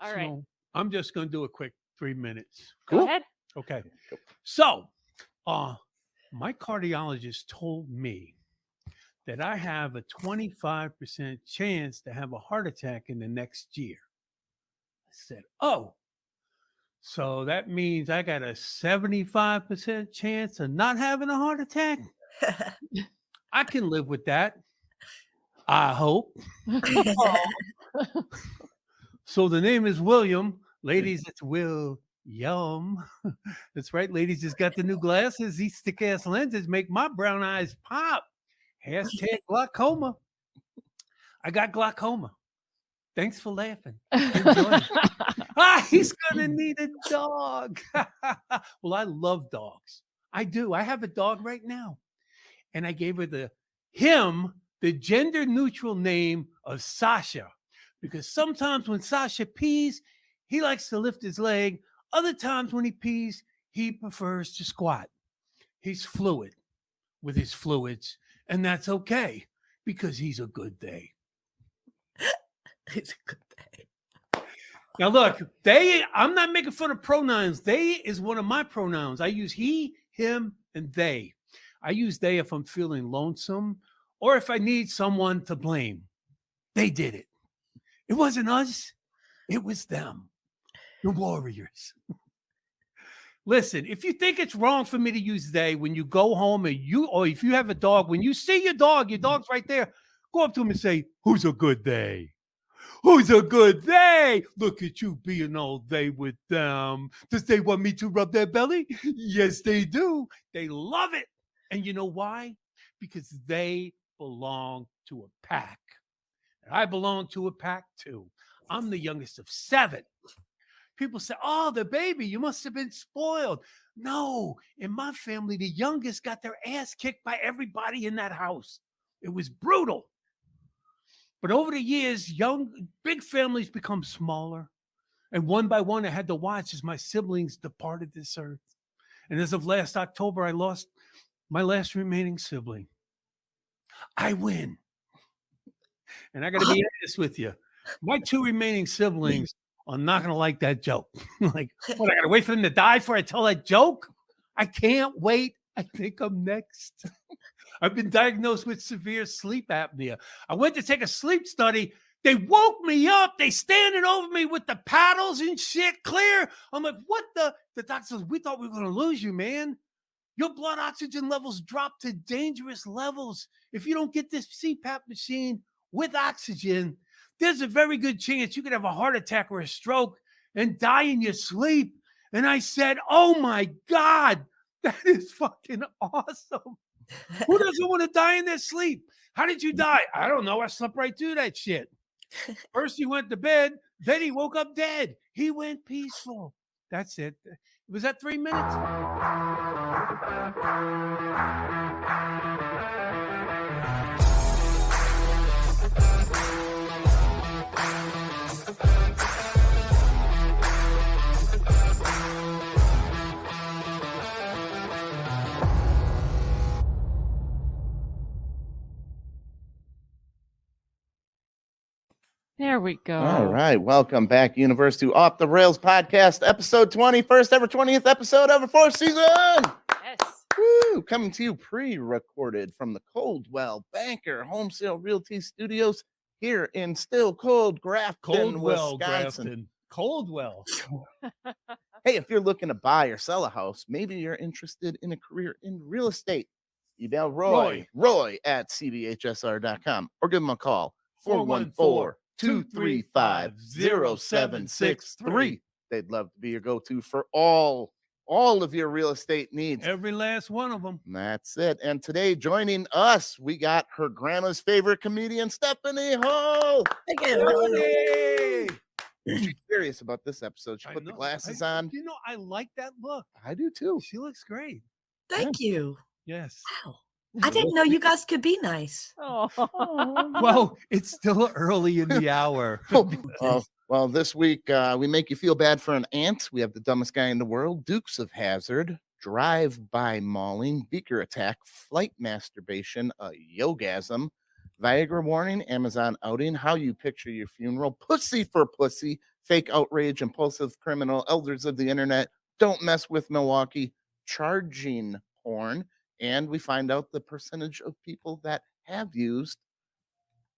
All right. I'm just going to do a quick 3 minutes. Go Cool. ahead. Okay. So, my cardiologist told me that I have a 25% chance to have a heart attack in the next year. I said, oh, so that means I got a 75% chance of not having a heart attack? I can live with that. I hope. So the name is William. Ladies, it's Will Yum. That's right, ladies. Just got the new glasses. These stick ass lenses make my brown eyes pop. Hashtag glaucoma. I got glaucoma. Thanks for laughing. Enjoy. He's gonna need a dog. Well, I love dogs. I do. I have a dog right now, and I gave her the gender neutral name of Sasha, because sometimes when Sasha pees, he likes to lift his leg. Other times when he pees, he prefers to squat. He's fluid with his fluids, and that's okay because he's a good day. It's a good day. Now, look, I'm not making fun of pronouns. They is one of my pronouns. I use he, him, and they. I use they if I'm feeling lonesome or if I need someone to blame. They did it. It wasn't us. It was them, the warriors. Listen, if you think it's wrong for me to use they when you go home or if you have a dog, when you see your dog's right there, go up to him and say, who's a good they? Who's a good they? Look at you being all they with them. Does they want me to rub their belly? Yes, they do. They love it. And you know why? Because they belong to a pack. And I belong to a pack too. I'm the youngest of 7. People say, oh, the baby, you must have been spoiled. No, in my family, the youngest got their ass kicked by everybody in that house. It was brutal. But over the years, big families become smaller. And one by one, I had to watch as my siblings departed this earth. And as of last October, I lost my last remaining sibling. I win. And I got to be honest with you. My 2 remaining siblings are not going to like that joke. Like, what, I got to wait for them to die before I tell that joke? I can't wait. I think I'm next. I've been diagnosed with severe sleep apnea. I went to take a sleep study. They woke me up. They standing over me with the paddles and shit clear. I'm like, what the? The doctor says, we thought we were going to lose you, man. Your blood oxygen levels drop to dangerous levels. If you don't get this CPAP machine with oxygen, there's a very good chance you could have a heart attack or a stroke and die in your sleep. And I said, oh my God, that is fucking awesome. Who doesn't want to die in their sleep? How did you die? I don't know. I slept right through that shit. First he went to bed, then he woke up dead. He went peaceful. That's it. Was that 3 minutes? There we go. All right. Welcome back, Universe, to Off the Rails podcast, episode 20, first ever 20th episode of the 4th season. Yes. Woo! Coming to you pre-recorded from the Coldwell Banker Home Sale Realty Studios here in still cold Grafton, Wisconsin. Coldwell. Hey, if you're looking to buy or sell a house, maybe you're interested in a career in real estate, email Roy at cdhsr.com or give him a call, 414-235-0763. They'd love to be your go-to for all of your real estate needs. Every last one of them. That's it. And today joining us, we got her grandma's favorite comedian, Stephanie Hall. Hey! She's serious about this episode. She put the glasses on. You know, I like that look. I do too. She looks great. Thank you. Yes. Wow. I didn't know you guys could be nice. Oh. Well, it's still early in the hour. Well, this week we make you feel bad for an ant. We have the dumbest guy in the world, Dukes of Hazzard, drive-by mauling, beaker attack, flight masturbation, yogasm, Viagra warning, Amazon outing, how you picture your funeral, pussy for pussy, fake outrage, impulsive criminal, elders of the internet, don't mess with Milwaukee, charging porn, and we find out the percentage of people that have used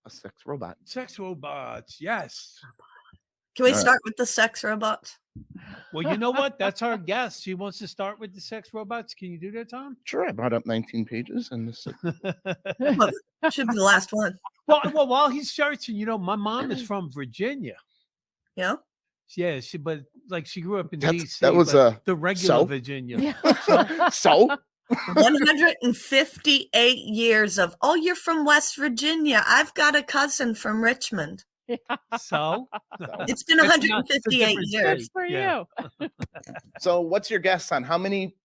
a sex robot. Sex robots, yes. Can we All right. start with the sex robots? Well, you know what? That's our guest. She wants to start with the sex robots. Can you do that, Tom? Sure, I brought up 19 pages and this Should be the last one. well, while he's searching, my mom is from Virginia. Yeah. Yeah, but she grew up in That's- DC. that was, but the regular so? Virginia. so 158 years of, oh, you're from West Virginia. I've got a cousin from Richmond. So It's been It's not- it's a 158 different years. state. Good for Yeah. you. So what's your guess on how many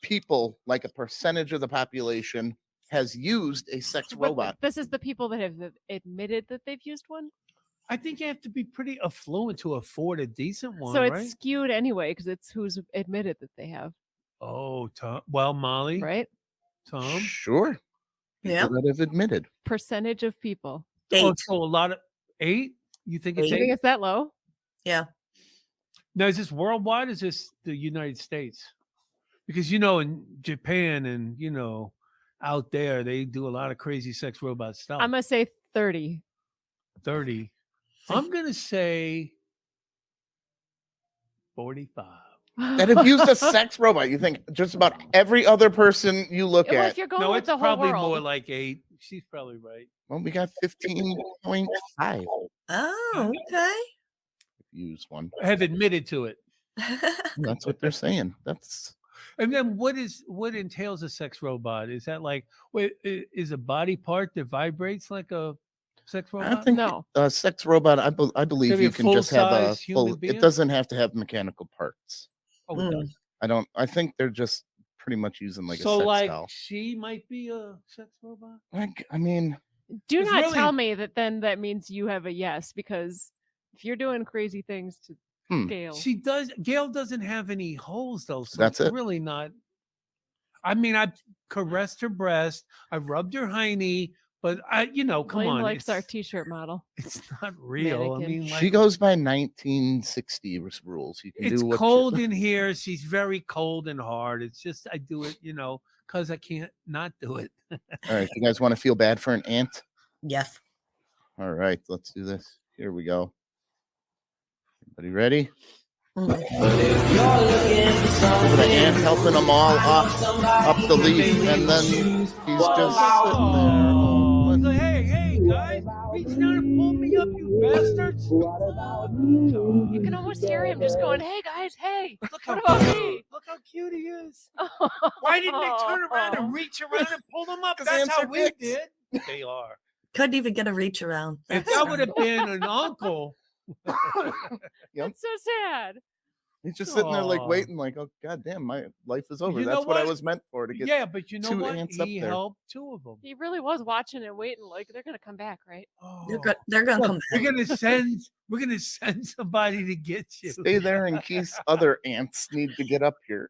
people, like a percentage of the population, has used a sex But robot? This is the people that have admitted that they've used one. I think you have to be pretty affluent to afford a decent one, So it's right? skewed anyway because it's who's admitted that they have, Oh, Tom. Well, Molly, right? Tom. Sure. Yeah. People that have admitted. Percentage of people. Oh, 8. so a lot of 8? You think it's You 8? think it's that low? Yeah. Now, is this worldwide? Or is this the United States? Because in Japan and out there, they do a lot of crazy sex robot stuff. I'm gonna say 30. 30. I'm gonna say 45. That have used a sex robot. You think just about every other person you look Well, at. if you're going No, with it's the whole probably world, more like 8. She's probably right. Well, we got 15.5 Oh, okay. use one. Have admitted to it. That's what they're saying. That's And then what entails a sex robot? Is that is a body part that vibrates like a sex I robot? think No. a sex robot. I believe Maybe you a can just have a full-size human full. being? It doesn't have to have mechanical parts. Oh, Mm. it does. I think they're just pretty much using like So a sex doll. she might be a sex robot? I mean, do It's not really- tell me that means you have a yes, because if you're doing crazy things to Gail, Gail doesn't have any holes though, so That's it's it. really not. I mean, I've caressed her breast, I've rubbed her hiney, but come Blaine on, likes our it's, T-shirt model. it's not real. I Mannequin. mean, she goes by 1960 rules. You can it's do what cold in here. She's very cold and hard. It's just I do it, because I can't not do it. All right, you guys want to feel bad for an ant? Yes. All right, let's do this. Here we go. Everybody ready? Mm. Look at the ant helping them all up the leaf, and then he's just sitting there. Oh, he's like, hey, guys, reach down and pull me up, you bastards. You can almost hear him just going, "Hey guys, hey, Look what how about cute. me?" Look how cute he is. Why didn't they turn around and reach around and pull them up? 'Cause That's ants how are we dicks. did. They are. Couldn't even get a reach around. If that would have been an uncle, That's so sad. He's just sitting there like Aw. waiting, like, oh god damn, my life is over. You know That's what I what? was meant for, to get yeah, but you know two what? ants up He there. helped 2 of them. He really was watching and waiting, like they're gonna come back, right? They're going to come back. We're gonna send somebody to get you. stay there in case other ants need to get up here.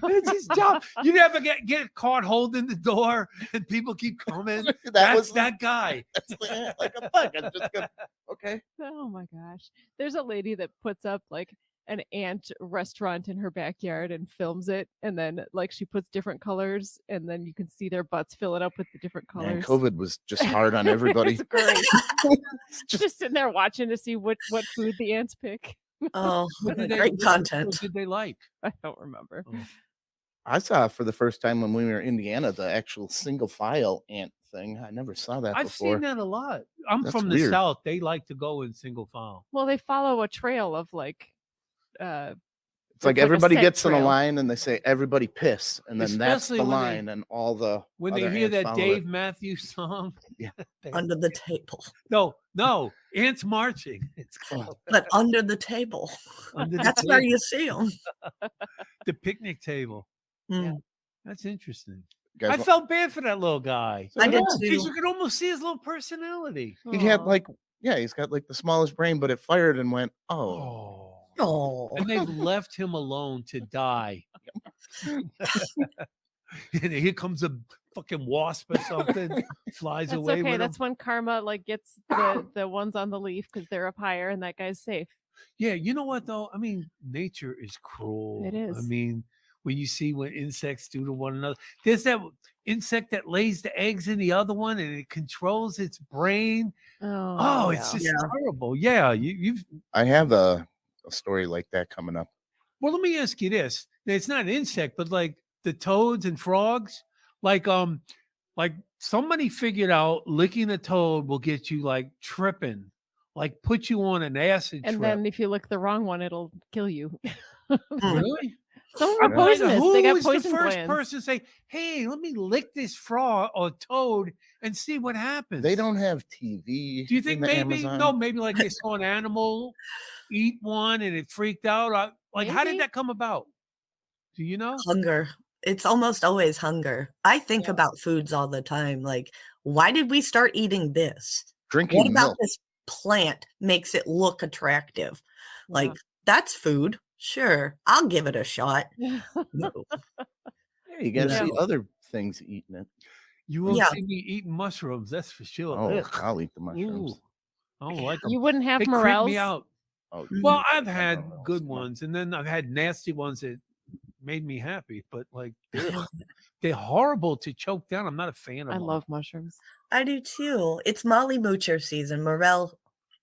It's his job. You never get caught holding the door and people keep coming. that That's was that guy. that's the ant, like a bug. I'm just gonna, okay. Oh my gosh. There's a lady that puts up like an ant restaurant in her backyard and films it, and then like she puts different colors, and then you can see their butts fill it up with the different Man, colors. COVID was just hard on everybody. It's great. It's just- Just sitting there watching to see what food the ants pick. Oh, What did they- great what content. did they like? I don't remember. I saw for the first time when we were in Indiana the actual single file ant thing. I never saw that I've before. seen that a lot. I'm That's from the weird. South. They like to go in single file. Well, they follow a trail of like It's like like a everybody scent gets in a trail. line and they say everybody piss, and then that's the Especially when they- line, and all the When they other hear ants that follow Dave it. Matthews song. Yeah. They- Under the table. no, ants marching. It's called But under the table. under the, That's where table, you see them. the picnic table. Yeah. That's interesting. You guys I wa- felt bad for that little guy. I did Because too. you could almost see his little personality. he had Aw. like, yeah, he's got like the smallest brain, but it fired and went, oh. Oh. Oh, And they've left him alone to die. And here comes a fucking wasp or something, flies That's away okay. with That's him. when karma like gets the ones on the leaf because they're up higher and that guy's safe. Yeah, you know what though? I mean, nature is cruel. It is. I mean, when you see what insects do to one another, there's that insect that lays the eggs in the other one and it controls its brain. Oh, it's yeah. just Yeah. horrible. Yeah, you've. I have a story like that coming up. Well, let me ask you this: it's not an insect, but like the toads and frogs, like like somebody figured out licking a toad will get you like tripping, like put you on an acid And trip. then if you lick the wrong one, it'll kill you. Really? Some I'm are like, poisonous. who They got is the poison first glands. person to say, "Hey, let me lick this frog or toad and see what happens"? They don't have TV. Do you think in the maybe Amazon. no, maybe like they saw an animal eat one and it freaked out? Like, how did Maybe. that come about? Do you know? Hunger. It's almost always hunger. I think Yeah. about foods all the time. Like, why did we start eating this? Drinking What about milk? this plant makes it look attractive? Yeah. Like, that's food. Sure, I'll give it a shot. No. Yeah, you got to Yeah. see other things eating it. You won't Yeah. see me eating mushrooms, that's for sure. Oh, Ugh. I'll eat the mushrooms. Ooh, I don't like them. You wouldn't have They creep morels. me out. Oh, Well, you I've can't had have morels, good come on. ones, and then I've had nasty ones that made me happy. But like, they're horrible to choke down. I'm not a fan of I them. love mushrooms. I do too. It's Molly Moocher season, Morel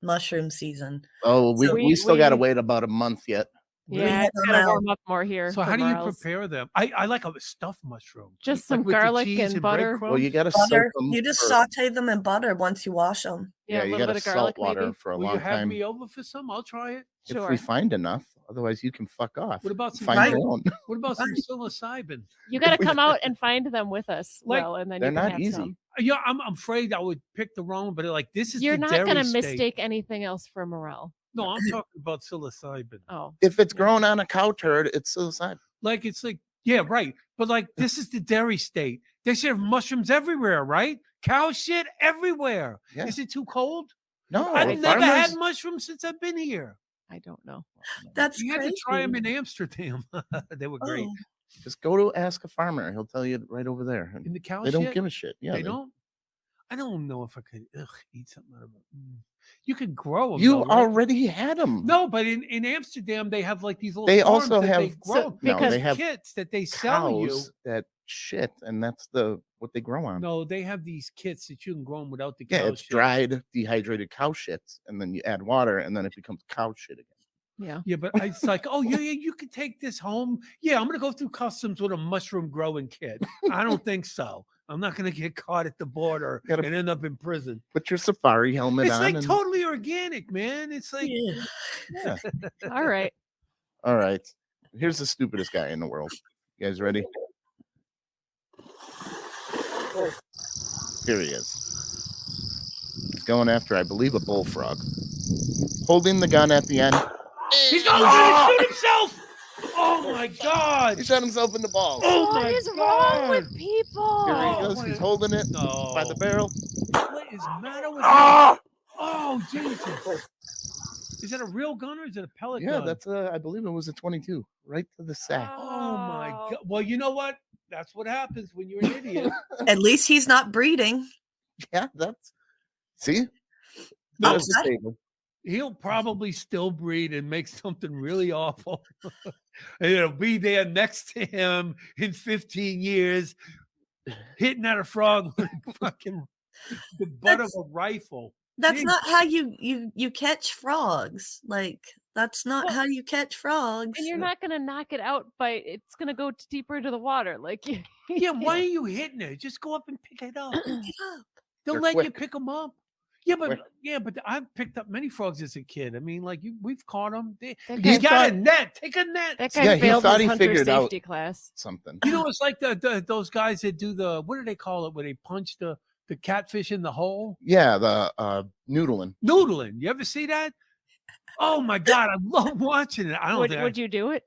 Mushroom season. Oh, we, So we still got to we- wait about a month yet. Really? Yeah, had it's them gotta out. warm up more here. So for how do you morels. prepare them? I like a stuffed mushroom. Just Like some with the garlic cheese and butter. breadcrumbs? Well, you got to soak Butter. them. You just for, saute them in butter once you wash them. Yeah, a you little got bit to of garlic, salt water maybe. for a Will you long have time. me over for some? I'll try it. If Sure. we find enough, otherwise you can fuck off. What about some Find psil- your own. What about some Right. psilocybin? You got to we- come out and find them with us, Like, Will, and then they're you can not have easy. some. Yeah, I'm afraid I would pick the wrong, but like this is You're the not dairy gonna state. mistake anything else for morel. No, I'm talking about psilocybin. Oh, If it's Yeah. grown on a cow turd, it's psilocybin. Like it's like, yeah, right. But like this is the dairy state. They should have mushrooms everywhere, right? Cow shit everywhere. Yeah. Is it too cold? No, I've never had farmers. mushrooms since I've been here. I don't know. That's We had crazy. to try them in Amsterdam. They were great. Oh, Just go to ask a farmer. He'll tell you right over there. In the cow They shit? don't give a shit. Yeah, they don't? I don't know if I could eat something out of it. You could grow them. You though, right? already had them. No, but in Amsterdam they have like these little They farms also that they have- grow. So- No, because they have kits that they sell you. cows that shit, and that's what they grow on. No, they have these kits that you can grow them without the Yeah, cow it's shit. dried, dehydrated cow shit, and then you add water, and then it becomes cow shit again. Yeah. Yeah, but it's like, oh yeah, you can take this home. Yeah, I'm gonna go through customs with a mushroom growing kit. I don't think so. I'm not gonna get caught at the border Gotta- and end up in prison. Put your safari helmet It's on. like and, totally organic, man. It's like yeah. yeah. All right. All right. Here's the stupidest guy in the world. You guys ready? Here he is. He's going after, I believe, a bullfrog. Holding the gun at the end. he's gonna shoot himself. Oh my god! He shot himself in the balls. Oh What my is wrong with God. people? Here he Oh, goes. what He's a- holding it No. by the barrel. What is the matter with him? Ah! Oh Jesus! Is that a real gun or is it a pellet Yeah, gun? that's I believe it was a 22, right to the sack. Oh my Oh. god! Well, you know what? That's what happens when you're an idiot. At least he's not breeding. Yeah, that's see. No, There's the table. He'll probably still breed and make something really awful. And it'll be there next to him in 15 years, hitting at a frog with fucking the butt of a rifle. That's Jeez. not how you catch frogs. Like, that's not Well, how you catch frogs. And you're not gonna knock it out by it's gonna go deeper into the water. Like Yeah, why are you hitting it? Just go up and pick it up. Get up. They'll They're let you quick. pick them up. Yeah, Quick. but I've picked up many frogs as a kid. I mean, like we've caught them. That You guy, got a net. Take a net. that guy Yeah, he failed thought his he hunter figured out- safety class. Something. You know, it's like those guys that do the what do they call it where they punch the catfish in the hole? Yeah, the noodling. Noodling. You ever see that? Oh my god, I love watching it. I don't think Would you do it?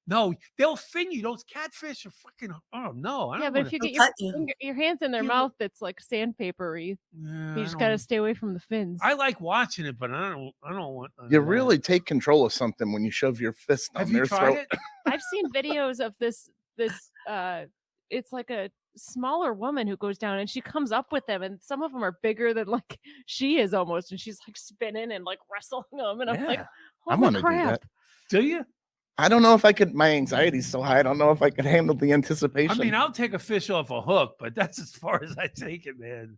No, they'll fin you. Those catfish are fucking. Oh no, I Yeah, don't. but wanna- if you They'll get your, cut you. your hands in their Yeah, but- mouth, that's like sandpapery. Yeah, You I just gotta don't- stay away from the fins. I like watching it, but I don't want. You really take control of something when you shove your fist have down you their tried throat. it? I've seen videos of this it's like a smaller woman who goes down and she comes up with them, and some of them are bigger than like she is almost, and she's like spinning and like wrestling them, and I'm like, Yeah. I holy want to do crap. that. Do you? I don't know if I could. My anxiety's so high. I don't know if I could handle the anticipation. I mean, I'll take a fish off a hook, but that's as far as I take it, man.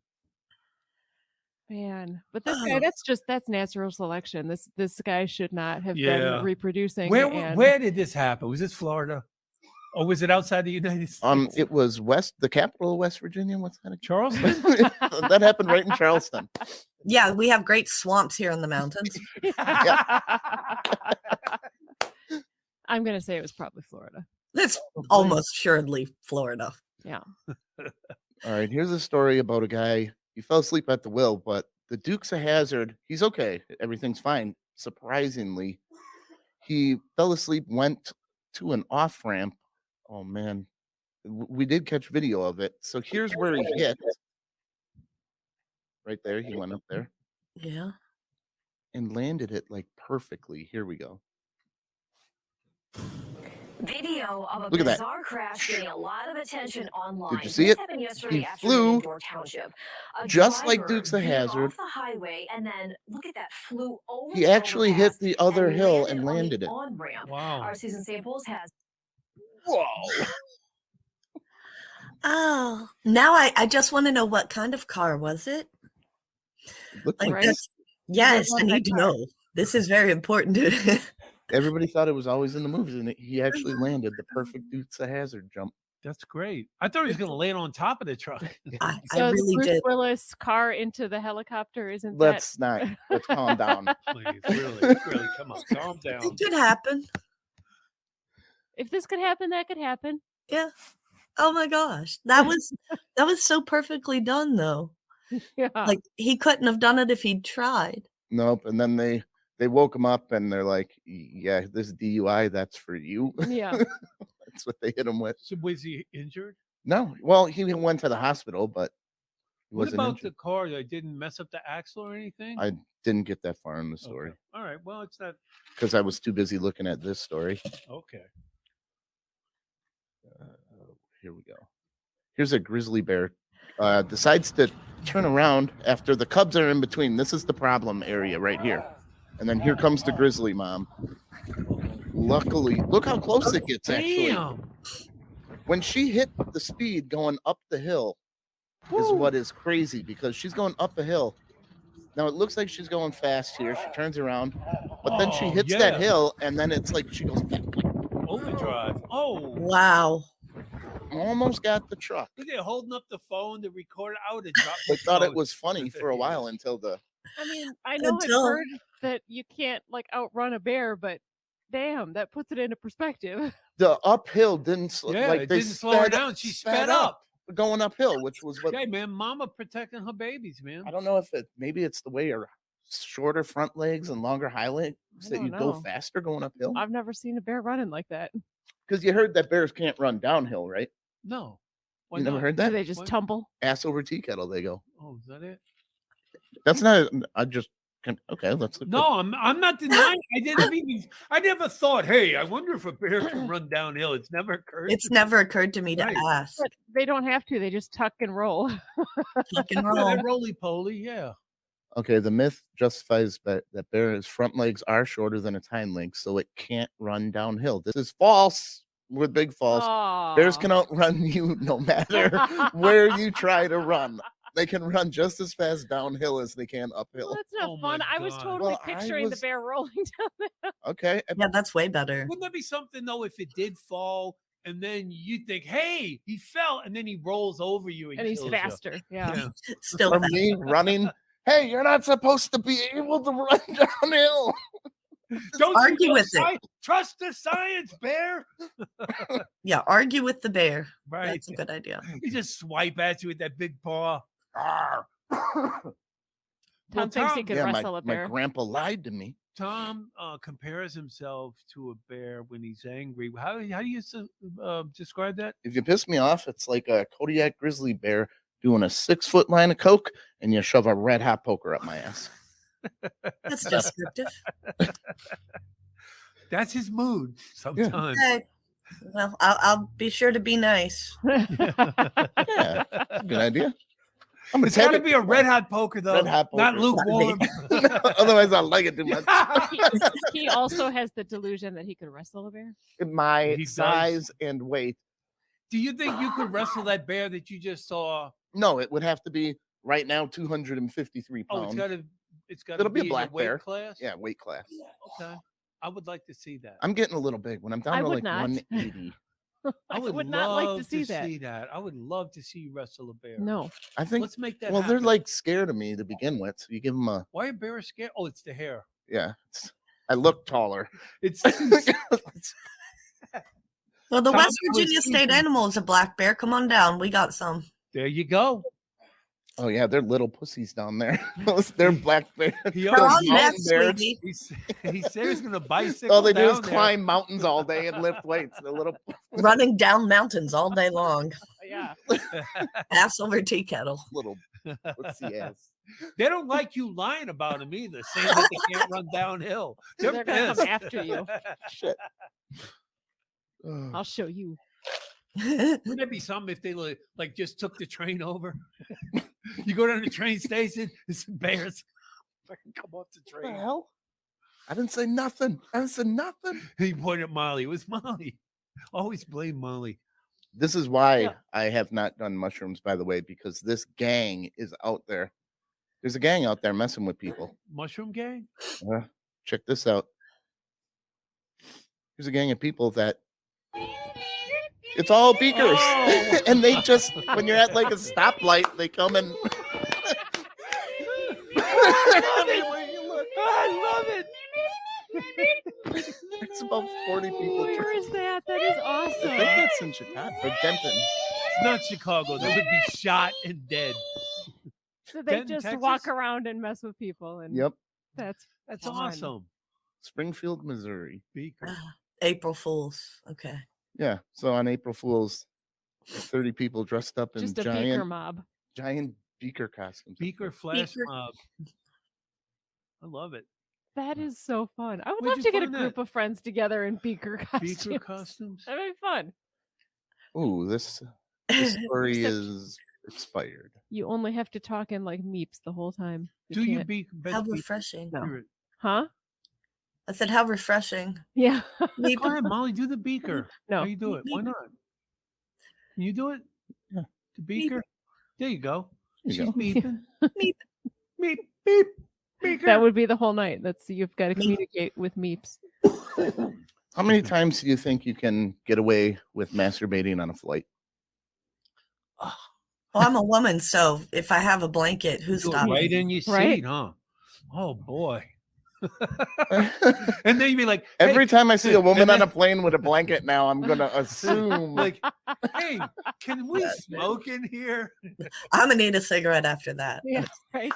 Man, but this guy, that's natural selection. This guy should not have Yeah. been reproducing. Where did this happen? Was this Florida? Or was it outside the United States? It was the capital of West Virginia. What's that? Charleston? That happened right in Charleston. Yeah, we have great swamps here in the mountains. I'm gonna say it was probably Florida. That's almost assuredly Florida. Yeah. All right, here's a story about a guy. He fell asleep at the wheel, but the Dukes of Hazzard, he's okay. Everything's fine. Surprisingly, he fell asleep, went to an off ramp. Oh man, we did catch video of it. So here's where he hit. Right there, he went up there. Yeah. And landed it like perfectly. Here we go. Video of a Look at that. bizarre crash getting a lot of attention online. Did you see This it? happened yesterday He afternoon flew in Door Township. A just like driver Dukes of veered Hazzard. off the highway, and then look at that, flew over He the actually hit overpass the other hill landed and on the landed it. on-ramp. Wow. Our Susan Staples has. Whoa. Oh, now I just want to know, what kind of car was it? Looked Like like Right? this. Yes, was I that need to car? know. This is very important. everybody thought it was always in the movies, and he actually landed the perfect Dukes of Hazzard jump. That's great. I thought he was going to land on top of the truck. I So the really Bruce did. Willis car into the helicopter, isn't Let's calm down. Please, really, come on, calm down. It could happen. if this could happen, that could happen. Yeah. Oh my gosh. That was so perfectly done though. Yeah. Like he couldn't have done it if he'd tried. Nope. And then they woke him up, and they're like, "Yeah, this DUI, that's for you." Yeah. That's what they hit him with. So was he injured? No, well, he went to the hospital, but he What wasn't about injured. the car that didn't mess up the axle or anything? I didn't get that far in the Okay. story All right. Well, it's not because I was too busy looking at this story. okay. Here we go. Here's a grizzly bear decides to turn around after the cubs are in between. This is the problem area right here. And then here comes the grizzly mom. Luckily, look how close it gets, actually. Damn. When she hit the speed going up the hill is what is crazy, because she's going up a hill. Now, it looks like she's going fast here. She turns around, but then she Oh, hits yeah. that hill, and then it's like she goes back. Overdrive. Oh, Wow. Almost got the truck. look at holding up the phone to record. I would have dropped. I the thought it phone. was funny for a while until the I mean, I know I've Until- heard that you can't like outrun a bear, but damn, that puts it into perspective. uphill didn't Yeah, like it they didn't slow her sped down. She sped up. going uphill, which was what Hey, man, mama protecting her babies, man. I don't know if maybe it's the way her shorter front legs and longer high legs I that don't you go know. faster going uphill. I've never seen a bear running like that. Because you heard that bears can't run downhill, right? No. Why You never not? heard Do that? they just What? tumble? Ass over tea kettle, they go. Oh, is that it? That's not. I just okay. Let's look. No, I'm not denying. I never thought, hey, I wonder if a bear can run downhill. It's never occurred. It's never occurred to me to Right. ask. But they don't have to. They just tuck and roll. Tuck and Yeah, roll. that roly poly, yeah. Okay, the myth justifies that bear's front legs are shorter than its hind legs, so it can't run downhill. This is false. With big false. Bears Aw. can outrun you no matter where you try to run. They can run just as fast downhill as they can uphill. Well, that's not Oh my fun. I was God. totally Well, I picturing the was- bear rolling down there. Okay. Yeah, that's way better. Wouldn't that be something though if it did fall and then you think, hey, he fell, and then he rolls over you And he's kills you? faster. Yeah. Yeah. Still For fast. me, running, hey, you're not supposed to be able to run downhill. Don't argue you with it. Trust the science, bear. Yeah, argue with the bear. Right. That's a good idea. He just swipe at you with that big paw. Arr. Tom Well, thinks he Tom- could Yeah, wrestle a my bear. grandpa lied to me. Tom compares himself to a bear when he's angry. How do you describe that? If you piss me off, it's like a Kodiak grizzly bear doing a 6-foot line of coke, and you shove a red hot poker up my ass. That's descriptive. That's his mood sometimes. Okay. Well, I'll be sure to be nice. Yeah, good idea. I'm gonna It's got to tag be it. a red hot poker though, Red hot not poker. lukewarm. Otherwise, I'll like it too much. He also has the delusion that he could wrestle a bear. My He does. size and weight. Do you think you could wrestle that bear that you just saw? No, it would have to be right now 253 Oh, pounds. it's got to It'll be a in black the weight bear. class. Yeah, weight class. Okay, I would like to see that. I'm getting a little big. When I'm down I to would like not. 180, I would, not like to love see that. I would love to see you wrestle a bear. No. I think. Let's make that. Well, they're happen. like scared of me to begin with. So you give them a Why are bears scared? Oh, it's the hair. yeah. I look taller. It's Well, the Tom West Cruise Virginia season. state animal is a black bear. Come on down. We got some. there. You go. Oh yeah, they're little pussies down there. They're black bears. He They're always- on mountain that, bears. sweetie. he said he's going to bicycle. All they do is down there. climb mountains all day and lift weights. They're little. Running down mountains all day long. Yeah. Ass over tea kettle. Little pussy ass. They don't like you lying about him either, saying that they can't run downhill. They're, They're gonna come pissed. after you. Shit. Ugh. I'll show you. Wouldn't that be something if they like just took the train over? You go down to the train station, there's some bears fucking come off the What the train. hell? I didn't say nothing. I didn't say nothing. He pointed at Molly. It was Molly. Always blame Molly. This is why Yeah. I have not done mushrooms, by the way, because this gang is out there. There's a gang out there messing with people. Mushroom gang? Check this out. There's a gang of people that it's all beakers. Oh. And they just, when you're at like a stoplight, they come and everywhere you look. I love it. It's about 40 people. Where is that? That is I think awesome. that's in Chicago or Denton. It's not Chicago. They would be shot and dead. So they Denton, just walk Texas? around and mess with people, and Yep. that's That's fun. awesome. Springfield, Missouri. Beaker. April Fools. Okay. Yeah. So on April Fool's, 30 people dressed up in Just a beaker giant mob. beaker costumes. Beaker flash Beaker. mob. I love it. That is so fun. I would Where'd love you to get a find group that? of friends together in beaker costumes. Beaker costumes. That'd be fun. Ooh, this story is expired. You only have to talk in like meeps the whole time. Do you can't- be How refreshing. No. Huh? I said, how refreshing. Yeah. Meep. Go ahead, Molly. Do the beaker. No. How you do it? Why not? Can you do it? Yeah. The beaker. There you go. There you She's go. beeping. Meep. Beep beep. Beaker. That would be the whole night. That's you've got to communicate with meeps. How many times do you think you can get away with masturbating on a flight? Well, I'm a woman, so if I have a blanket, who's Do it stopping? right in your seat, Right? huh? Oh boy. And then you'd be like, Every hey, time I see a woman and on then- a plane with a blanket now, I'm gonna assume like, hey, can we That's it. smoke in here? I'm gonna need a cigarette after that. Yeah. Right.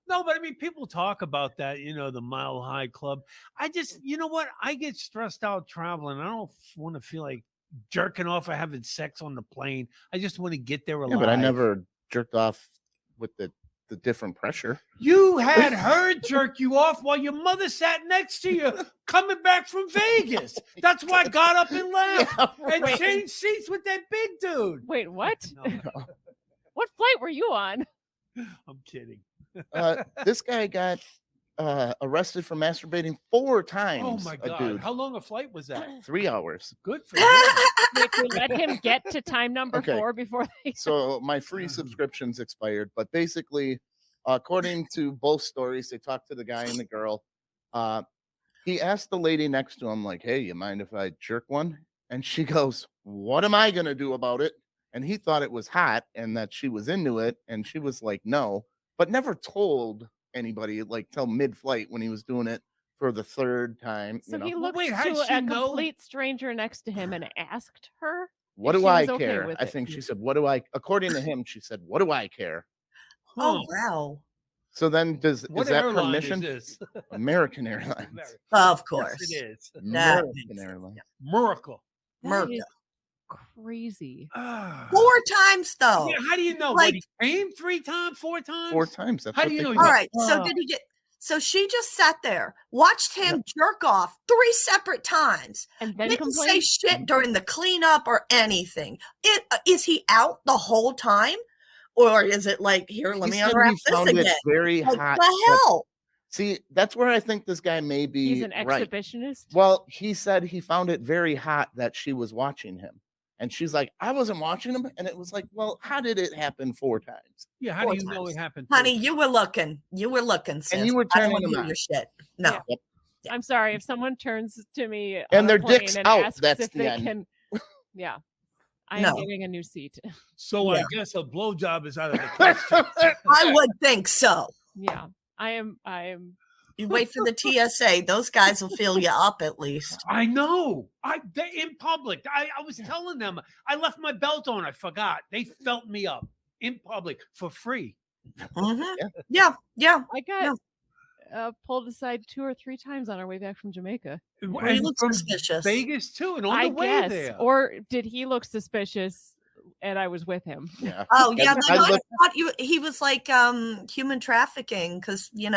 No, but I mean, people talk about that, the Mile High Club. I just, you know what? I get stressed out traveling. I don't want to feel like jerking off or having sex on the plane. I just want to get there alive. yeah, but I never jerked off with the different pressure. You had her jerk you off while your mother sat next to you coming back from Vegas. That's why I got up and left and Wait. changed seats with that big dude. Wait, what? No, What flight were you on? I'm kidding. This guy got arrested for masturbating 4 times. Oh my a God. dude. How long a flight was that? 3 hours. Good for you. If we let him get to time number Okay. 4 before they So my free subscription's expired, but basically, according to both stories, they talked to the guy and the girl. He asked the lady next to him, like, "Hey, you mind if I jerk one?" And she goes, "What am I gonna do about it?" And he thought it was hot and that she was into it, and she was like, "No," but never told anybody, like till mid-flight when he was doing it for the 3rd time. So you he know, looked wait, how to did she a know? complete stranger next to him and asked her. what if do she I was okay care? with I it. think she said, "What do I?" According to him, she said, "What do I care?" Oh Huh. wow. So then, is What that airline permission? is this? American Airlines. Of Yes, course. it is. American is- Airlines. Miracle. That Murder. is crazy. Ah. 4 times though. Yeah, how do you know? Like- What, he came 3 times, 4 times? 4 times. That's How what do you they know call All it. right. So Wow. did he get So she just sat there, watched him jerk off 3 separate times, And then didn't say complain. shit during the cleanup or anything. Is he out the whole time? Or is it like, here, let He me said unwrap he this found again? it very Like, hot. the hell? See, that's where I think this guy may be He's an right. exhibitionist. Well, he said he found it very hot that she was watching him. And she's like, I wasn't watching him. And it was like, well, how did it happen 4 times? Yeah, how 4 do you know times. it happened? Honey, you were looking. You were looking, sis. And you were I don't turning want to him hear on. your shit. No. Yeah. Yeah. I'm sorry if someone turns to me And on their a plane dick's and out, asks that's if the they end. can. Yeah, I No. am getting a new seat. So Yeah. I guess a blowjob is out of the question. I would think so. Yeah, I am. You wait for the TSA. Those guys will fill you up at least. I know. They, in public. I was telling them I left my belt on. I forgot. They felt me up in public for free. Mhm. Yeah. I got pulled aside 2 or 3 times on our way back from Jamaica. Well, you And look from suspicious. Vegas too, and on I the way guess, there. or did he look suspicious and I was with him? Yeah. Oh yeah, And they I might have looked- thought he was like human trafficking because the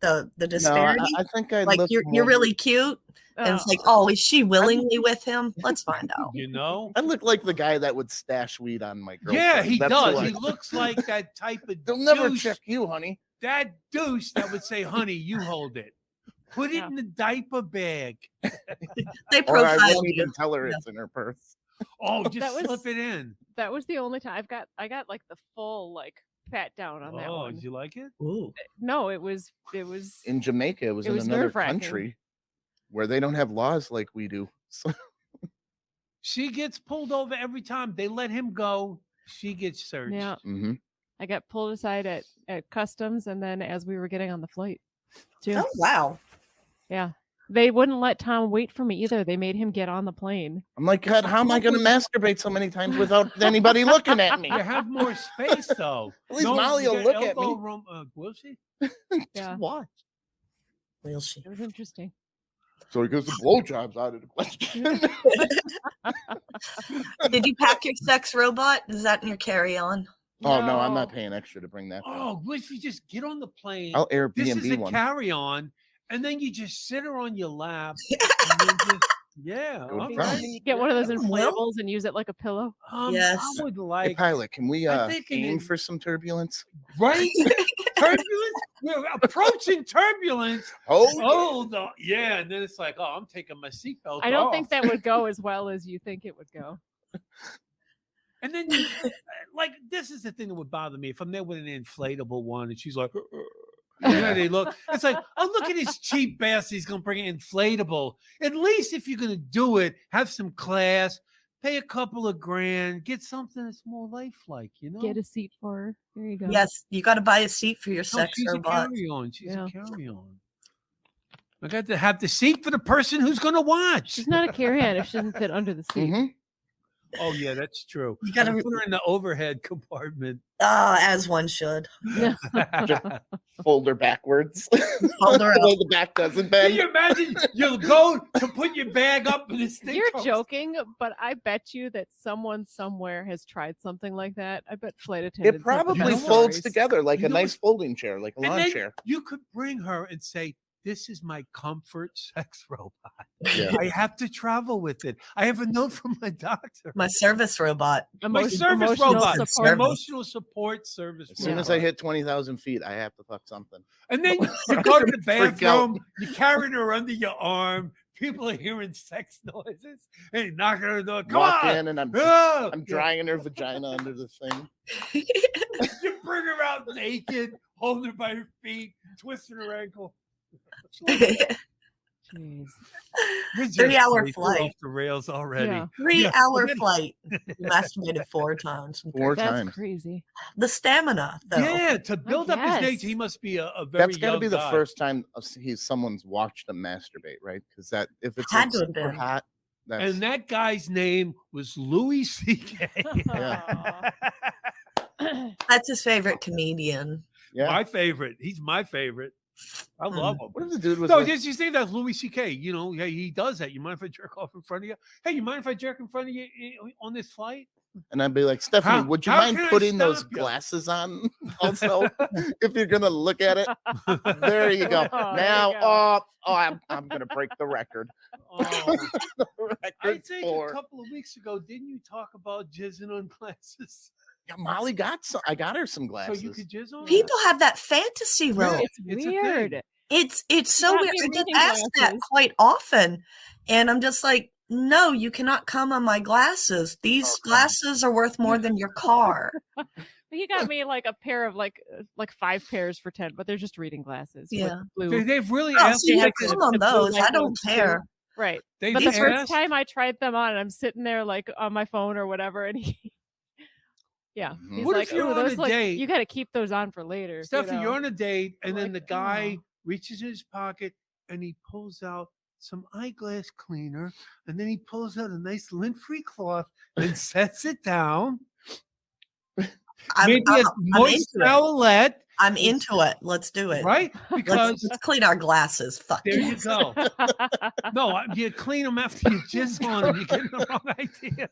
No, disparity. I think I Like looked you're more- really cute, and it's like, oh, is she willingly with him? Let's find out. You know? I look like the guy that would stash weed on my girlfriend. Yeah, he That's does. who I- He looks like that type of They'll never douche. check you, honey. That douche that would say, honey, you hold it. Put it Yeah. in the diaper bag. They Or I profiled won't you. even tell her Yeah. it's in her purse. Oh, just That was- slip it in. That was the only time I got like the full like pat down on that Oh, one. did you like it? Ooh. No, it was In Jamaica, it was It in was another nerve-wracking. country where they don't have laws like we do. So She gets pulled over every time. They let him go. She gets searched. yeah. mhm. I got pulled aside at customs, and then as we were getting on the flight, too. Oh wow. Yeah, they wouldn't let Tom wait for me either. They made him get on the plane. I'm like, God, how am I going to masturbate so many times without anybody looking at me? You have more space, though. At least Molly you will got look at me. elbow room- will she? Yeah. Just watch. Will she? It was interesting. So he goes, the blowjob's out of the question. Did you pack your sex robot? Is that in your carry-on? Oh no, I'm not paying extra to bring that. Oh, what if you just get on the plane? I'll This is Airbnb a one. carry-on, and then you just sit her on your lap. And then just, yeah. Go all to right. town. You get one of those Will? inflatables and use it like a pillow. Yes. I would Hey, like pilot, can we I'm thinking aim it- for some turbulence? right turbulence. We're approaching turbulence. Oh, Yeah, and then it's like, oh, I'm taking my seatbelt. I don't think off. that would go as well as you think it would go. And then, like, this is the thing that would bother me if I'm there with an inflatable one, and she's like, you know, they look. It's like, oh, look at this cheap bastard. He's gonna bring an inflatable. At least if you're gonna do it, have some class. Pay a couple of grand. Get something that's more lifelike. You know. Get a seat for her. There you go. Yes, you got to buy a seat for your No, sex she's a robot. carry-on. She's Yeah. a carry-on. I got to have the seat for the person who's gonna watch. She's not a carry-on if she doesn't fit under the seat. mhm. Oh yeah, that's true. You gotta I put her in the overhead compartment. As one should. Fold her backwards. Fold her The way up. the back doesn't Can bend. you imagine? You'll go to put your bag up and this thing. You're comes- joking, but I bet you that someone somewhere has tried something like that. I bet flight attendants. It probably have the best folds stories. together like You a know nice folding chair, like a And lawn then chair. you could bring her and say, "This is my comfort sex robot. Yeah. I have to travel with it. I have a note from my doctor. My service robot. My Emotion- service emotional robot, support. emotional support service. As soon robot. as I hit 20,000 feet, I have to fuck something. And then you go to the Freak out. bathroom, you're carrying her under your arm. People are hearing sex noises and you're knocking on the door. Come Walk on. in and I'm Oh! drying her vagina under the thing. You bring her out naked, holding her by her feet, twisting her ankle. Jeez. We're just 3-hour way too flight. off the rails already. Yeah. 3-hour Yeah. flight. You masturbated 4 times. 4 That's times. crazy. The stamina, though. Yeah, to build up his guess. nature, he must be a very That's got to young be the guy. first time someone's watched him masturbate, right? Because that if it's Had like to have super been. hot, that's And that guy's name was Louis C.K. Yeah. That's his favorite comedian. yeah. My favorite. He's my favorite. I love him. What if the dude was No, like, just you say that's Louis C.K. You know, hey, he does that. You mind if I jerk off in front of you? Hey, you mind if I jerk in front of you on this flight? And I'd be like, Stephanie, would you how mind can I putting those stop ya? glasses on? Also, if you're gonna look at it, there you go. Oh, there Now, you go. I'm gonna break the record. Oh, The I record think for a couple of weeks ago, didn't you talk about jizzing on glasses? yeah, Molly got some. I got her some So glasses. you could jizz on them? People have that fantasy room. It's It's a thing. weird. It's so got weird. me I get reading asked that glasses. quite often, and I'm just like, no, you cannot come on my glasses. These glasses are worth more than your car. He got me like a pair of like 5 pairs for 10, but they're just reading glasses. with Yeah. blue. They've really Oh, asked so you have me. the- come on the blue those. I light don't bulbs, too. care. Right. They've But the first asked. time I tried them on, and I'm sitting there like on my phone or whatever, and yeah, Mhm. he's What like, if you're "Ooh, on those a like date? you got to keep those on for later." Stephanie, you're on a date, and then the Like, guy oh. reaches in his pocket and he pulls out some eyeglass cleaner, and then he pulls out a nice lint-free cloth and sets it down. Maybe a moist into it. towelette, I'm into it. Let's do it. right? Because Let's clean our glasses. Fuck there you yes. go. No, you clean them after you jizz on them. You're getting the wrong idea.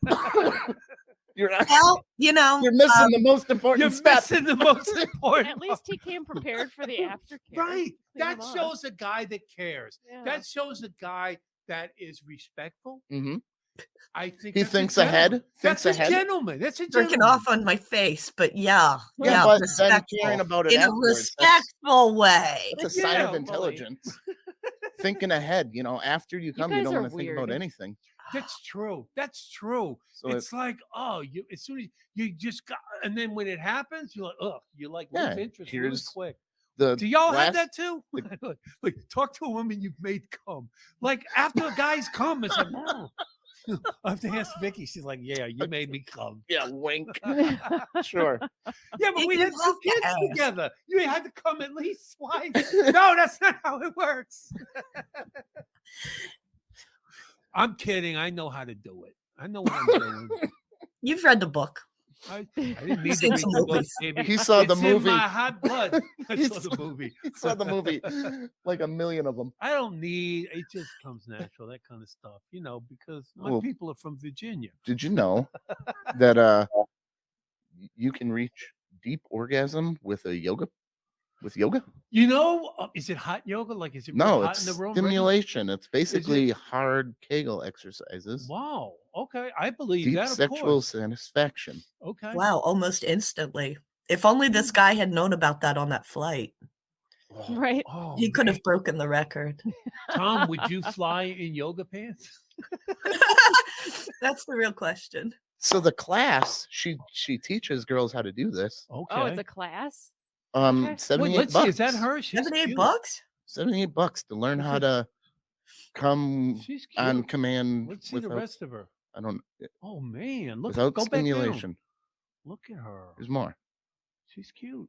You're not. Well, you know, You're missing the most important You're step. missing the most important. At least he came prepared for the aftercare. Right. Clean That them up. shows a guy that cares. Yeah. That shows a guy that is respectful. Mhm. I think He that's a thinks ahead. gentleman. Thinks That's ahead. a gentleman. That's a drinking gentleman. off on my face, but yeah, Yeah, but then respectful. caring about it in a afterwards. respectful way. That's a sign Yeah, of well, intelligence. Thinking ahead, after you come, you guys don't are want to think about weird. anything. That's true. That's true. So It's like, oh, you as soon as you just got, and then when it happens, you're like, oh, you like Yeah, lose interest really here's quick. The Do y'all have last- that too? Like, talk to a woman you've made come. Like after a guy's come, it's like, oh. I have to ask Vicky. She's like, yeah, you made me come. Yeah, wink. Sure. Yeah, but You we can had 2 have kids that. together. You had to come at least twice. No, that's not how it works. I'm kidding. I know how to do it. I know what I'm doing. You've read the book. I didn't need to Seen read some the book, movies. baby. He saw the It's movie. in my hot blood. I He saw the movie. He saw the movie like a million of them. I don't need. It just comes natural. That kind of stuff, because my Well- people are from Virginia. Did you know that you can reach deep orgasm with yoga? With yoga? Is it hot yoga? Like, is it No, hot it's in the room? really? stimulation. It's basically hard Kegel exercises. Wow. Okay, I believe Deep that. Of sexual course. satisfaction. Okay. Wow, almost instantly. If only this guy had known about that on that flight, Right. Oh, he could man. have broken the record. Tom, would you fly in yoga pants? That's the real question. So the class, she teaches girls how to do this. Okay. Oh, it's a class. Um, Okay. 78 Wait, let's bucks. see. Is that her? She's 78 cute. bucks? $78 to learn how to come She's cute. on command Let's see the without, rest of her. I don't Oh man, look. without Go back down. stimulation. Look at her. There's more. She's cute.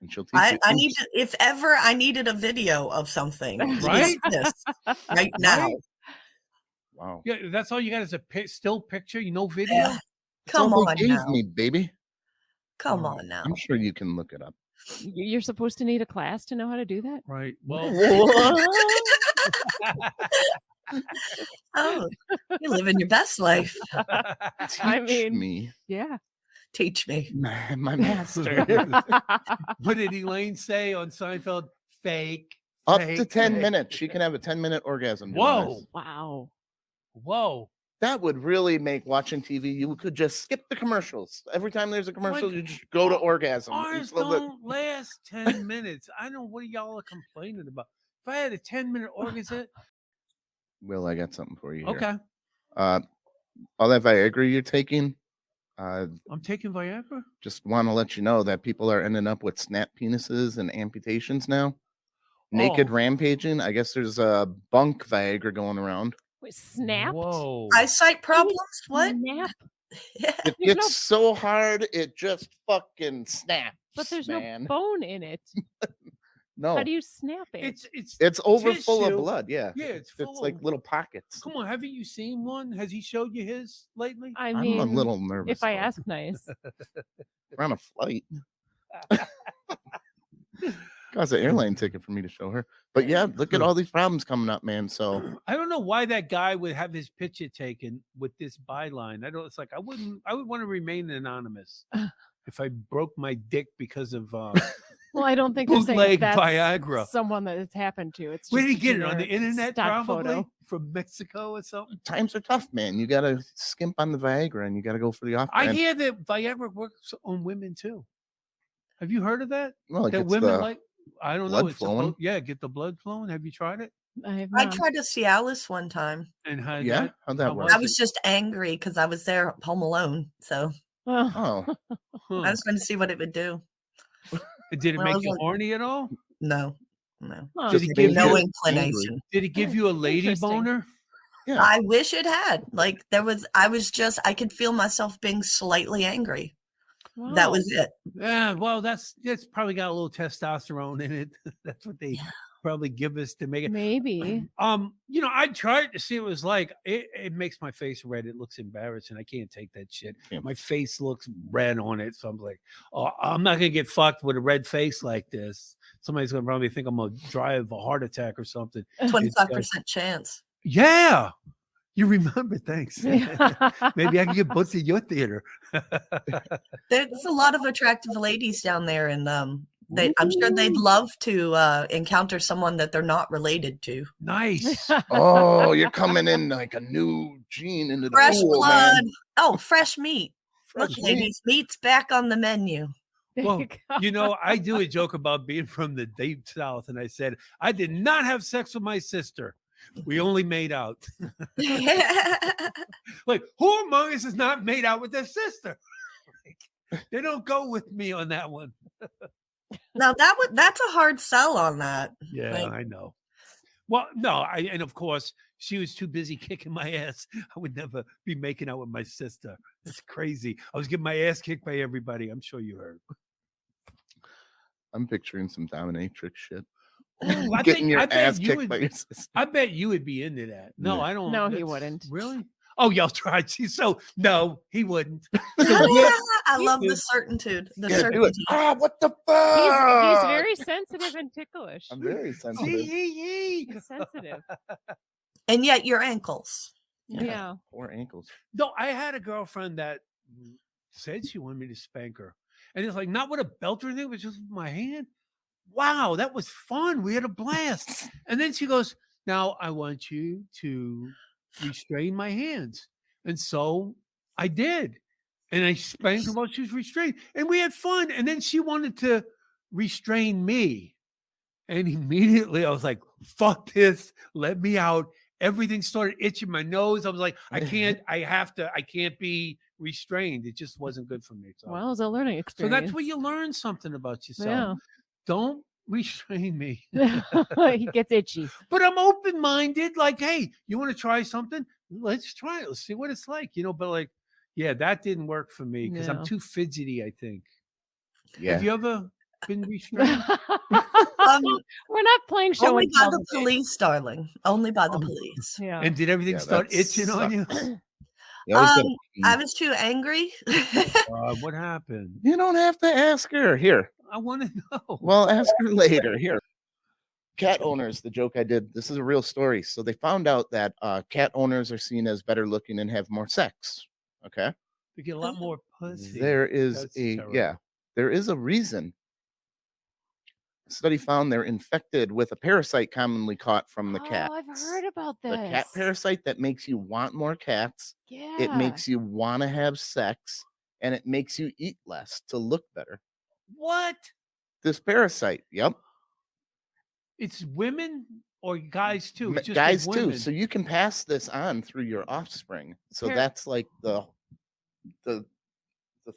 And she'll teach I you need to, if ever I needed a video of something, it is Right? this right now. Right? Wow. Yeah, that's all you got is a still picture. Video. Yeah. Come That's all on they gave now. me, baby. Come on now. I'm sure you can look it up. You're supposed to need a class to know how to do that. Right. Well, Oh, you're living your best life. Teach mean- me, Yeah. Teach me. my master. what did Elaine say on Seinfeld? Fake. Up to fake, 10 fake. minutes. She can have a 10-minute orgasm. doing Whoa. this. Wow. Whoa. That would really make watching TV. You could just skip the commercials. Every time there's a commercial, you just go to orgasm. Ours It's a little bit- don't last 10 minutes. I don't know what y'all are complaining about. If I had a 10-minute orgasm, Will, I got something for you here. okay. All that Viagra you're taking, I'm taking Viagra. just want to let you know that people are ending up with snap penises and amputations now. Naked Oh. rampaging. I guess there's a bunk Viagra going around. Wait, snapped? Whoa. Eyesight problems? What? Snap? Yeah. It There's gets so hard, it just fucking snaps. But there's man. no bone in it. No, How do you snap it? it's over full of tissue. blood. Yeah, Yeah, it's full like of- little pockets. Come on, haven't you seen one? Has he showed you his lately? I I'm mean, a little nervous. if I though. ask nice. We're on a flight. Cost an airline ticket for me to show her. But yeah, look at all these problems coming up, man. So I don't know why that guy would have his picture taken with this byline. I don't. It's like I would want to remain anonymous if I broke my dick because of Well, I don't think they're saying bootleg that's Viagra. someone that it's happened to. It's Where did he just get it? On the generic internet, stock probably photo. from Mexico or something. times are tough, man. You gotta skimp on the Viagra and you gotta go for the off I brand. hear that Viagra works on women too. Have you heard of that? Well, it That gets women the like. I don't know. blood It's flowing. yeah, get the blood flowing. Have you tried it? I have I not. tried a Cialis one time. And how Yeah? that, How'd that how work? I was just angry because I was there home alone. So Oh, Oh, I just wanted to see what it would do. Did it I make was you like- horny at all? No. huh. Did just he made give you No you? inclination. Did he give you a lady Interesting. boner? yeah. I wish it had. Like I could feel myself being slightly angry. That Wow. was it. Yeah. Well, that's probably got a little testosterone in it. That's what they probably give us to make it. Maybe. I tried to see what it was like. It makes my face red. It looks embarrassing. I can't take that shit. Yeah. My face looks red on it. So I'm like, oh, I'm not gonna get fucked with a red face like this. Somebody's gonna probably think I'm gonna drive a heart attack or something. 25% chance. Yeah. You remember, thanks. Yeah. Maybe I can get butts in your theater. There's a lot of attractive ladies down there, and I'm sure they'd love to encounter someone that they're not related to. Nice. Oh, you're coming in like a new gene into the Fresh pool, blood. man. Oh, fresh meat. Look, Fresh meat. ladies, meat's back on the menu. There Well, you go. I do a joke about being from the deep south, and I said I did not have sex with my sister. We only made out. Like, who among us is not made out with their sister? Like, they don't go with me on that one. Now that's a hard sell on that. Yeah, Like- I know. Well, no, and of course she was too busy kicking my ass. I would never be making out with my sister. It's crazy. I was getting my ass kicked by everybody. I'm sure you heard. I'm picturing some dominatrix shit. Oh, I Getting think- your I bet ass you kicked would- by your sister. I bet you would be into that. No, Yeah. I don't. No, he that's- wouldn't. Really? Oh, y'all tried. So no, he wouldn't. I love the certitude. The Yeah, do it. certainty. Ah, what the He's fuck? very sensitive and ticklish. I'm very sensitive. He's sensitive. And yet your ankles. Yeah. Poor ankles. No, I had a girlfriend that said she wanted me to spank her. And it's like, not with a belt or anything, but just with my hand. Wow, that was fun. We had a blast. And then she goes, now I want you to restrain my hands. And so I did. And I spanked her while she was restrained. And we had fun. And then she wanted to restrain me. And immediately I was like, fuck this. Let me out. Everything started itching my nose. I was like, I can't be restrained. It just wasn't good for me. So, Well, it's a learning so experience. that's where you learn something about yourself. Yeah. Don't restrain me. He gets itchy. But I'm open-minded. Like, hey, you want to try something? Let's try it. Let's see what it's like. But like, yeah, that didn't work for me because I'm No. too fidgety, I think. Yeah. Have you ever been restrained? We're not playing show Only and by tell the today. police, darling. Only by the police. Yeah. And did everything Yeah, start that itching on you? sucks. You always gotta I pee. was too angry. What happened? You don't have to ask her. Here. I want to know. Well, ask her later. Here. Cat owners, the joke I did, this is a real story. So they found out that cat owners are seen as better looking and have more sex. Okay. We get a lot more pussy. There is That's a terrible. there is a reason. A study found they're infected with a parasite commonly caught from the cat. Oh, I've heard about this. The cat parasite that makes you want more cats. Yeah. It makes you want to have sex, and it makes you eat less to look better. What? This parasite, yep, It's women or guys too? It's just with guys too. women. So you can pass this on through your offspring. So Here- that's like the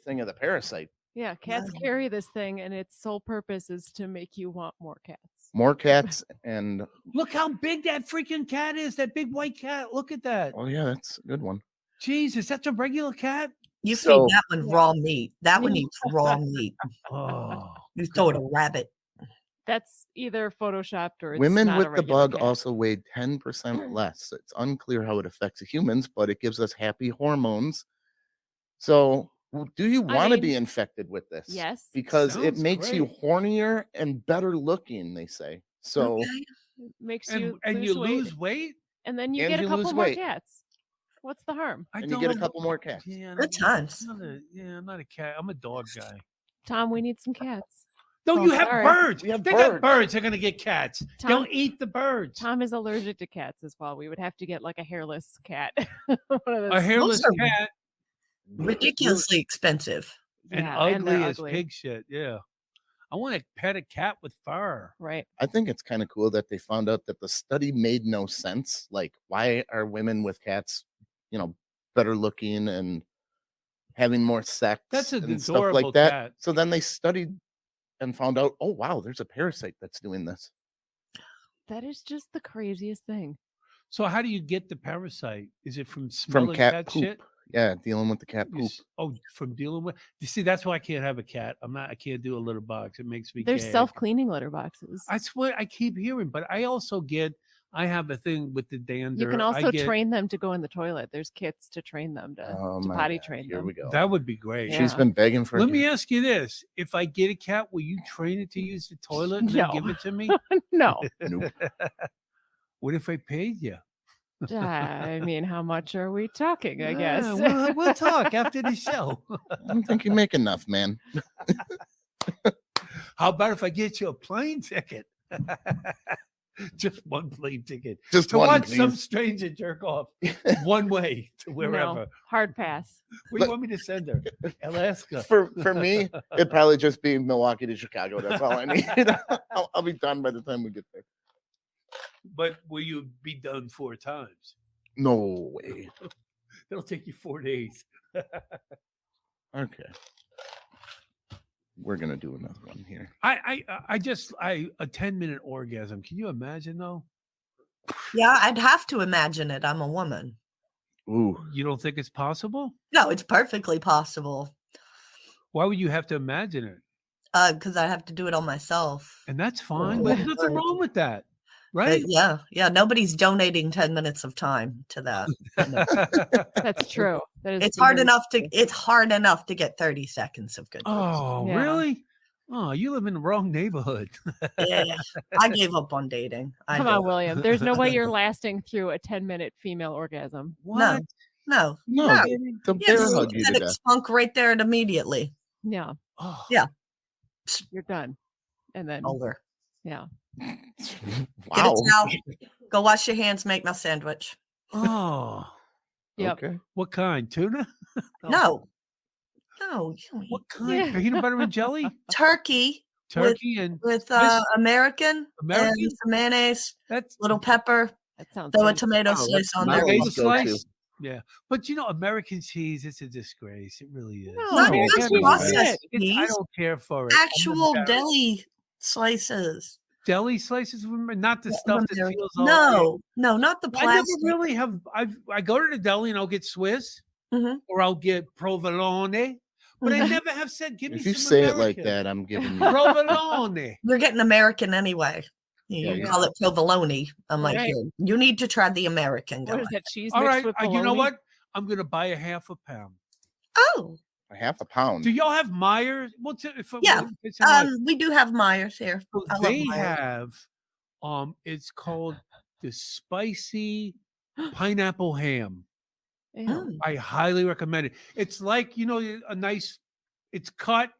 thing of the parasite. Yeah, cats Wow. carry this thing, and its sole purpose is to make you want more cats. More cats, and Look how big that freaking cat is. That big white cat. Look at that. oh yeah, that's a good one. Jesus, that's a regular cat. You So- feed that one raw meat. That one eats raw meat. Oh, You throw it a rabbit. That's either photoshopped or it's Women not a with the regular bug cat. also weigh 10% less. It's unclear how it affects humans, but it gives us happy hormones. So Do you I want to mean, be infected with this? yes. Because it Sounds makes you great. hornier and better looking, they say. So, Okay. It makes And you you lose weight, lose weight? and then you and get a you couple lose more weight. cats. What's the harm? I And you get a don't. couple more cats. Yeah, Good times. I'm not a cat. I'm a dog guy. Tom, we need some cats. No, Oh, you have sorry. birds. We have They got birds. birds. They're gonna get cats. Tom- They'll eat the birds. Tom is allergic to cats as well. We would have to get like a hairless cat. One of A those. hairless Those are cat Ridiculously expensive. and Yeah, ugly they're as ugly. pig shit. Yeah. I want to pet a cat with fur. Right. I think it's kind of cool that they found out that the study made no sense. Like, why are women with cats, better looking and having more sex That's an and stuff adorable like that? cat. So then they studied and found out, oh wow, there's a parasite that's doing this. That is just the craziest thing. So how do you get the parasite? Is it from smelling cat poop. shit? Yeah, dealing with the cat You poop. from dealing with. You see, that's why I can't have a cat. I can't do a litter box. It makes me. There's gag. self-cleaning litter boxes. That's what I keep hearing. But I also I have a thing with the dander. You can I also get- train them to go in the toilet. There's kits to train them Oh to my potty God, train here them. we go. That would be great. Yeah. She's been begging for. Let me ask you this: if I get a cat, will you train it to use the toilet and then No. give it to me? No. Nope. What if I paid you? I mean, how much are we talking? I guess. We'll talk after the show. I don't think you make enough, man. How about if I get you a plane ticket? Just one plane ticket Just to one, watch some please. stranger jerk off one way to wherever. No, hard pass. Where do you want me to send her? Alaska. For me, it'd probably just be Milwaukee to Chicago. That's all I need. I'll be done by the time we get there. But will you be done 4 times? No way. It'll take you 4 days. Okay. We're gonna do another one here. I a 10-minute orgasm. Can you imagine though? Yeah, I'd have to imagine it. I'm a woman. Ooh. You don't think it's possible? No, it's perfectly possible. Why would you have to imagine it? Because I have to do it on myself. And that's fine. Oh. But there's nothing wrong with that, But right? yeah, nobody's donating 10 minutes of time to that. That's true. That is It's hard very enough true. it's hard enough to get 30 seconds of good. Oh, Yeah. really? Oh, you live in the wrong neighborhood. Yeah, I gave up on dating. Come on, William. There's no way you're lasting through a 10-minute female orgasm. What? No. No, No. the Yeah, bear hug you to synthetic death. spunk right there and immediately. Yeah, Oh, Yeah. you're done. And then, Older. yeah. Get Wow. a towel. Go wash your hands, make my sandwich. oh. Yep. Okay. What kind? Tuna? No. No. What kind? Yeah. Peanut butter and jelly? Turkey Turkey and with Swiss? American American? and some mayonnaise, That's little pepper, That sounds throw a good. tomato Oh, slice that's on my there. Tomato always go-to. slice? Yeah. But American cheese, it's a disgrace. It really is. No, Not man, just can't be processed bad. I cheese, don't care for it. I'm actual embarrassed. deli slices. Deli slices, not the Yeah, stuff that American- feels all. No, not the I never plastic. really have. I go to the deli and I'll get Swiss Mhm. or I'll get provolone, but I never have said give me If you some say it like American." that, I'm giving you. Provolone. You're getting American anyway. You There you call it provolone. I'm like, Right. you need to try the American What guy. is that cheese All mixed right, with you know bologna? what? I'm gonna buy a half a pound. Oh, A half a pound. Do y'all have Myers? What's it? Yeah, it's in like- we do have Myers here. so I love they Myers. have. It's called the spicy pineapple ham. Ew. Mm. I highly recommend it. It's like a nice. It's cut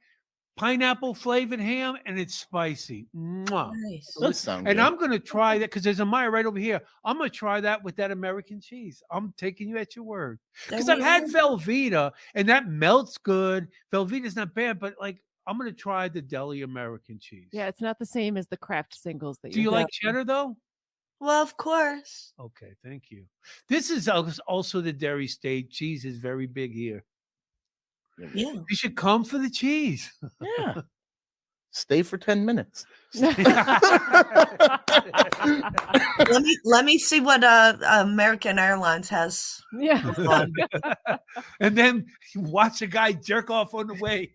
pineapple flavored ham and it's spicy. Mwah. Nice. Those sound And good. I'm gonna try that because there's a Meyer right over here. I'm gonna try that with that American cheese. I'm taking you at your word because There I've we had go. Velveeta and that melts good. Velveeta's not bad, but like I'm gonna try the deli American cheese. Yeah, it's not the same as the Kraft singles that Do you get. like cheddar though? Well, of course. Okay, thank you. This is also the dairy state. Cheese is very big here. Yeah. You should come for the cheese. Yeah. Stay for 10 minutes. Let me see what American Airlines has. Yeah. on. And then you watch a guy jerk off on the way.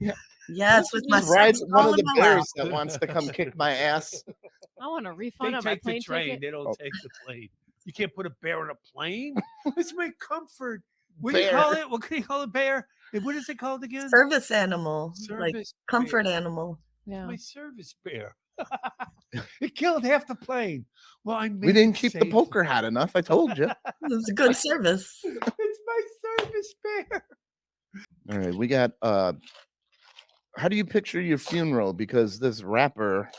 Yes, with my Just ride son one of the rolling around. bears that wants to come kick my ass. I want a They refund on my take the plane train. ticket. They don't Oh. take the plane. You can't put a bear on a plane. It's my comfort. What do you call bear. it? What can you call a bear? What is it called again? Service animal, like Service comfort bear. animal. Yeah. My service bear. It killed half the plane. Well, I made We didn't it keep the safe. poker hot enough. I told you. It's a good service. It's my service bear. All right, we got how do you picture your funeral? Because this rapper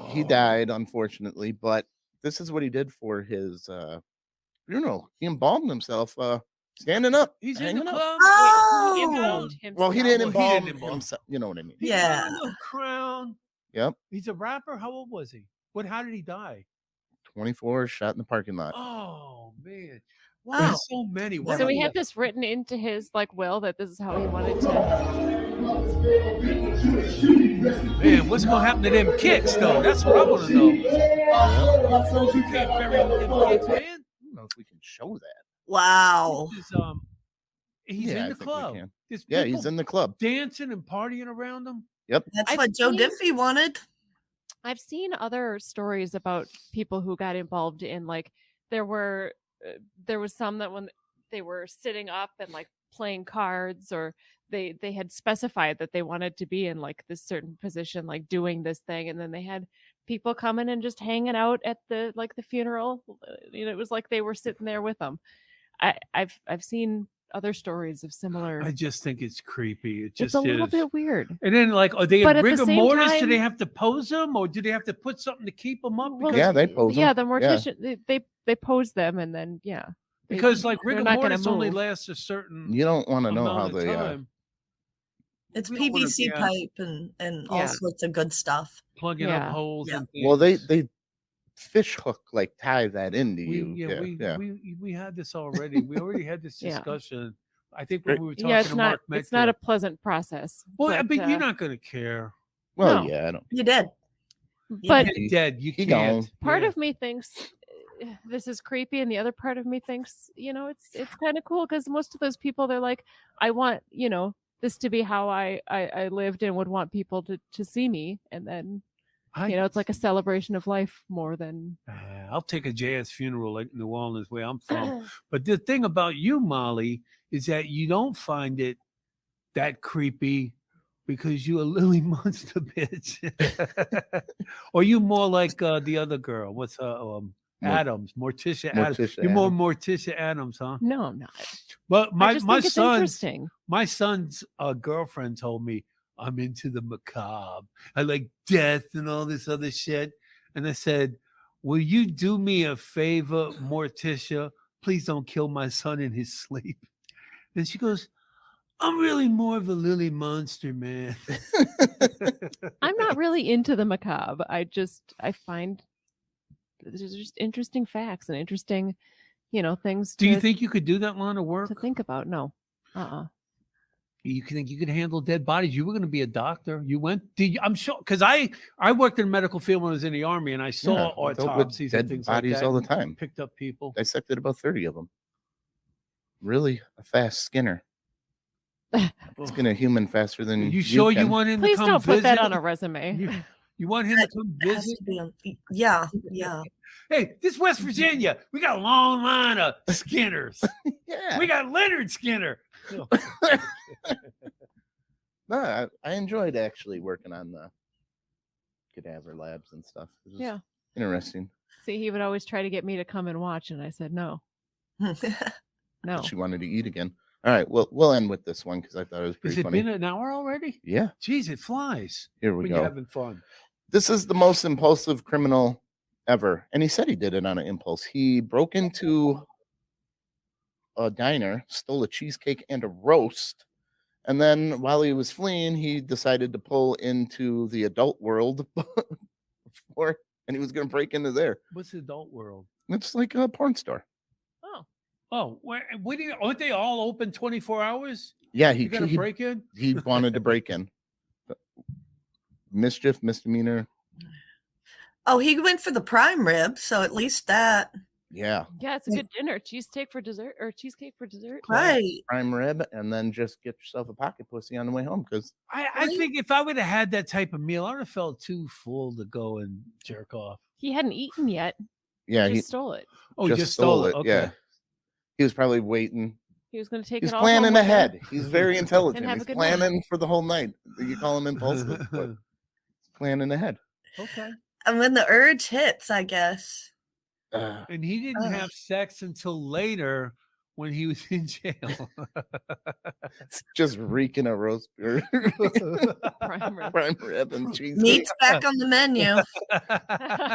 he died unfortunately, but this is what he did for his funeral. He embalmed himself standing up. He's in hanging the up. club. Oh! He embalmed himself. Well, he didn't Well, he embalm didn't embalm. himself. You know what I mean? He Yeah. got a little crown. Yep. He's a rapper. How old was he? How did he die? 24 shot in the parking lot. Oh man. Wow. There's so many. What So about he had this written into his like will that this is how he wanted to. Man, what's gonna happen to them kicks though? That's what I want to know. You can't bury them kicks, man. I don't know if we can show that. Wow. This is, he's Yeah, I in the think we club. can. There's Yeah, people he's in the club. dancing and partying around him. Yep. That's I've what Joe seen- Diffie wanted. I've seen other stories about people who got involved in like there was some that when they were sitting up and like playing cards or they had specified that they wanted to be in like this certain position like doing this thing and then they had people coming and just hanging out at the funeral. It was like they were sitting there with them. I've seen other stories of similar. I just think it's creepy. It just It's a little is. bit weird. And then, like, are they But in at the rigor same mortis? Do time- they have to pose them, or do they have to put something to keep them up? Well, Because, Yeah, they pose 'em. Yeah, the Yeah. mortician they pose them and then they- because like they're rigor not gonna mortis only move. lasts a certain You don't want to know amount how of they time. It's We don't wanna PVC be out pipe and all Yeah. sorts of good stuff. plugging Yeah. up holes. Yeah. And things. Well, they fish hook like tie that into we, you. yeah, we had this already. We already had this Yeah. discussion. I think when we were talking Yeah, it's to not Mark it's not a Metcalf. pleasant process. Well, but, but you're not going to care. Well, No. yeah, I don't. You did. but You're dead. You He can't. gone. part Yeah. of me thinks this is creepy and the other part of me thinks it's kind of cool because most of those people they're like I want this to be how I lived and would want people to see me and then it's like a celebration of life more than I'll take a jazz funeral like New Orleans, where I'm from. But the thing about you, Molly, is that you don't find it that creepy because you a Lily monster bitch. Or you more like the other girl. What's her Adams, Morticia Adams. Morticia You're more Addams. Morticia Adams, huh? no I'm not. But I my just my think it's son's interesting. my son's girlfriend told me I'm into the macabre. I like death and all this other shit. And I said, will you do me a favor, Morticia? Please don't kill my son in his sleep. And she goes, I'm really more of a Lily monster, man. I'm not really into the macabre. I find there's just interesting facts and interesting things Do you to- think you could do that line of work? to think about. No. You think you could handle dead bodies? You were going to be a doctor. You went. I'm sure because I worked in the medical field when I was in the army, and I saw Yeah, I dealt with autopsies and dead things bodies like that. all the and time. Picked up people. Dissected about 30 of them. Really a fast skinner. Skin a human faster than You sure you can. want him Please to come don't put that visit? on a resume. You want him to come It has visit? to be on- Yeah, yeah. Hey, this West Virginia, we got a long line of Skinners. Yeah. We got Leonard Skinner. No, I enjoyed actually working on the cadaver labs and stuff. It was Yeah. interesting. See, he would always try to get me to come and watch, and I said no. No. She wanted to eat again. All right, well, we'll end with this one because I thought it was Has pretty it funny. been an hour already? Yeah, Jeez, it flies here we when go. you're having fun. This is the most impulsive criminal ever. And he said he did it on an impulse. He broke into a diner, stole a cheesecake and a roast. And then while he was fleeing, he decided to pull into the adult world and he was going to break into there. What's the adult world? It's like a porn store. Oh, what do you, aren't they all open 24 hours? Yeah, You got to he break in? he wanted to break in. Mischief, misdemeanor. Oh, he went for the prime rib, so at least that. Yeah, Yeah, it's a good dinner. Cheesecake for dessert. Right. prime rib, and then just get yourself a pocket pussy on the way home because I think if I would have had that type of meal, I would have felt too full to go and jerk off. He hadn't eaten yet. yeah, He he just stole it. Oh, just just stole it. Okay. Yeah, he was probably waiting He was going to take He's it all planning home with him. ahead. He's very intelligent. have He's a good night. planning for the whole night. You call him impulsive, but he's planning ahead. Okay. And when the urge hits, I guess. And he didn't have sex until later when he was in jail. It's just reeking of roast beer. Prime rib. Prime rib and cheese. Meat's back on the menu.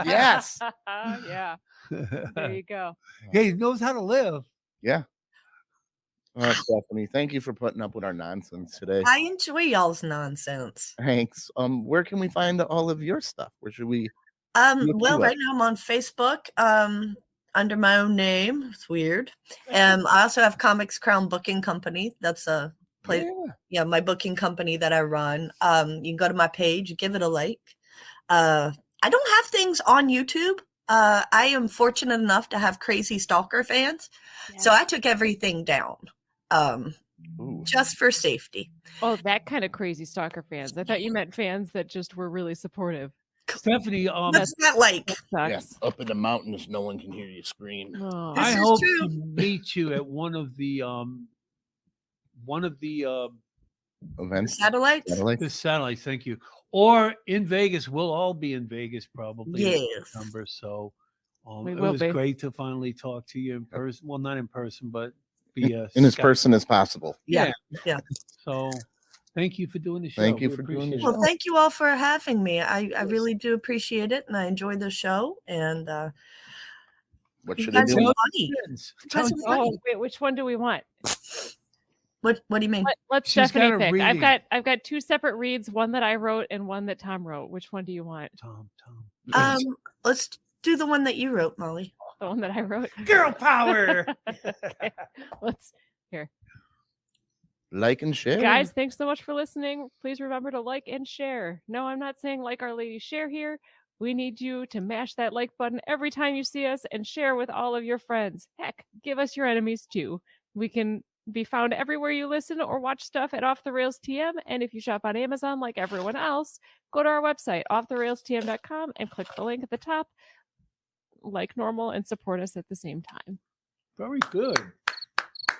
Yes. Yeah. There you go. Hey, he knows how to live. Yeah. Oh, Stephanie, thank you for putting up with our nonsense today. I enjoy y'all's nonsense. Thanks. Where can we find all of your stuff? Where should we? Well, you right now I'm on Facebook under my own name. It's weird. I also have Comics Crown Booking Company. That's a place. Yeah, my booking company that I run. You can go to my page, give it a like. I don't have things on YouTube. I am fortunate enough to have crazy stalker fans, so I took everything down. Just for safety. Oh, that kind of crazy stalker fans. I thought you meant fans that just were really supportive. Stephanie, What's that like? That sucks. Up in the mountains, no one can hear you scream. Oh. I is hope true. to meet you at one of the Events. Satellites? the satellites. Thank you. Or in Vegas. We'll all be in Vegas probably in Yes. September. So We it will was be. great to finally talk to you in person. Well, not in person, but via In as Skype. person as possible. Yeah. So thank you for doing the show. Thank you We for doing the appreciate show. it. Well, thank you all for having me. I really do appreciate it, and I enjoy the show. And What you should I guys do? are funny. Friends. You guys are Oh, funny. wait, which one do we want? What do you mean? Let's She's got Stephanie a pick. reading. I've got two separate reads, one that I wrote and one that Tom wrote. Which one do you want? Tom. Let's do the one that you wrote, Molly. The one that I wrote. Girl power. Okay. Let's Like and share. Guys, thanks so much for listening. Please remember to like and share. No, I'm not saying like Our Lady share here. We need you to mash that like button every time you see us and share with all of your friends. Heck, give us your enemies too. We can be found everywhere you listen or watch stuff at Off the Rails TM. And if you shop on Amazon like everyone else, go to our website, offtherailstm.com, and click the link at the top, like normal, and support us at the same time. Very good.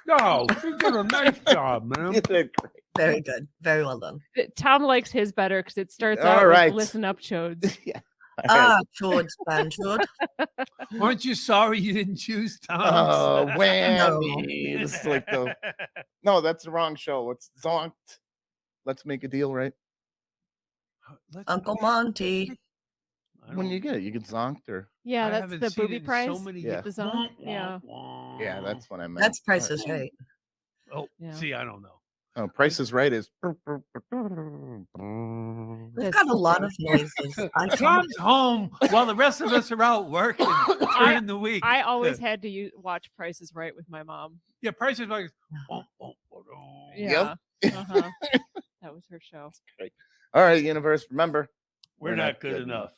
No, you did a nice job, man. You did great. Very good. Very well done. Tom likes his better because it starts All out right. with listen up, chodes. Yeah. All right. George Banjord. Aren't you sorry you didn't choose Tom? Oh, whammy. It's like the no, that's the wrong show. It's zonked. Let's make a deal, right? Uncle Monty. When you get it, you get zonked or Yeah, I that's haven't the seen booby it in prize. So many Yeah. The zone. Yeah. yeah, that's what I meant. That's Price is Right. Oh, Yeah. see, I don't know. Oh, Price is Right is. We've got a lot of noises. I can't. Tom's home while the rest of us are out working during the week. I always had to watch Price is Right with my mom. Yeah, Price is like. Yeah. Uh-huh. That was her show. All right, universe. Remember, We're not good enough.